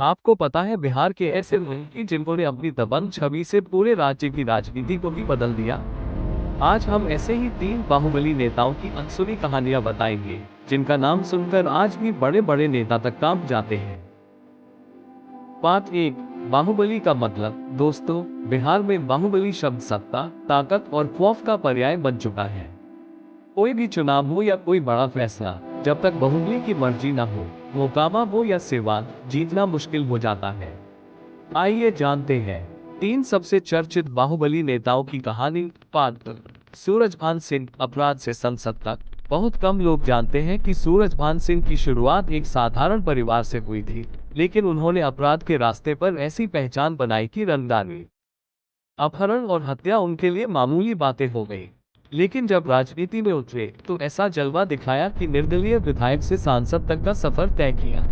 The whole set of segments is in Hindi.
आपको पता है बिहार के ऐसे मंत्री जिन्होंने अपनी दबंग छवि से पूरे राज्य की राजनीति को भी बदल दिया। आज हम ऐसे ही 3 बाहुबली नेताओं की अनसुनी कहानियां बताएंगे, जिनका नाम सुनकर आज भी बड़े बड़े नेता तक कांप जाते हैं। पार्ट 1, बाहुबली का मतलब। दोस्तों, बिहार में बाहुबली शब्द सत्ता, ताकत और खौफ का पर्याय बन चुका है। कोई भी चुनाव हो या कोई बड़ा फैसला, जब तक बाहुबली की मर्जी न हो, मोकामा हो या सिवान, जीतना मुश्किल हो जाता है। आइए जानते हैं 3 सबसे चर्चित बाहुबली नेताओं की कहानी। पार्ट 1, सूरजभान सिंह, अपराध से संसद तक। बहुत कम लोग जानते हैं कि सूरजभान सिंह की शुरुआत एक साधारण परिवार से हुई थी, लेकिन उन्होंने अपराध के रास्ते पर ऐसी पहचान बनाई कि रंगदारी, अपहरण और हत्या उनके लिए मामूली बातें हो गई। लेकिन जब राजनीति में उतरे तो ऐसा जलवा दिखाया कि निर्दलीय विधायक से सांसद तक का सफर तय किया।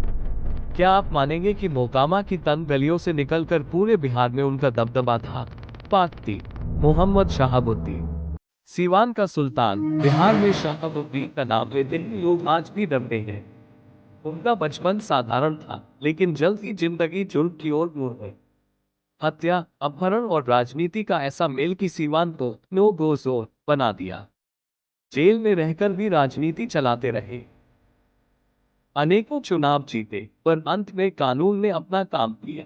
क्या आप मानेंगे कि मोकामा की तंग गलियों से निकलकर पूरे बिहार में उनका दबदबा था? पार्टी मोहम्मद शहाबुद्दीन, सीवान का सुल्तान। बिहार में शहाबुद्दीन का नाम लेते ही लोग आज भी डरते हैं। उनका बचपन साधारण था, लेकिन जल्द ही जिंदगी जुर्म की ओर मुड़ गई। हत्या, अपहरण और राजनीति का ऐसा मेल कि सीवान को नो गो जोन बना दिया। जेल में रहकर भी राजनीति चलाते रहे, अनेकों चुनाव जीते, पर अंत में कानून ने अपना काम किया।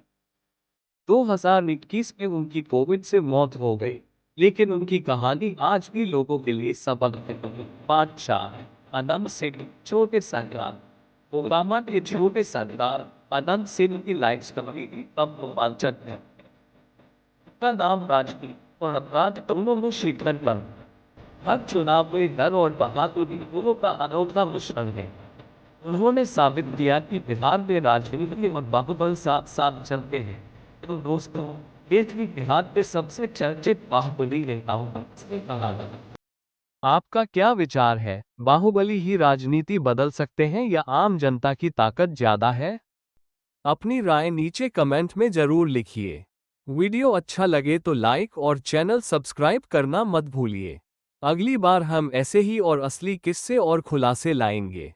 2021 में उनकी कोविड से मौत हो गई, लेकिन उनकी कहानी आज भी लोगों के लिए सबक है। बादशाह अनंत सिंह, छोटे सरदार। ओबामा के छोटे सरदार अनंत सिंह की लाइफ स्टोरी अब रोमांचक है। उनका नाम राजनीति और अपराध दोनों में शिखर पर। हर चुनाव में डर और बहादुरी दोनों का अनोखा मिश्रण है। उन्होंने साबित किया कि बिहार में राजनीति और बाहुबल साथ साथ चलते हैं। तो दोस्तों, ये थी बिहार के सबसे चर्चित बाहुबली नेताओं से कहानी। आपका क्या विचार है? बाहुबली ही राजनीति बदल सकते हैं या आम जनता की ताकत ज्यादा है? अपनी राय नीचे कमेंट में जरूर लिखिए। वीडियो अच्छा लगे तो लाइक और चैनल सब्सक्राइब करना मत भूलिए। अगली बार हम ऐसे ही और असली किस्से और खुलासे लाएंगे।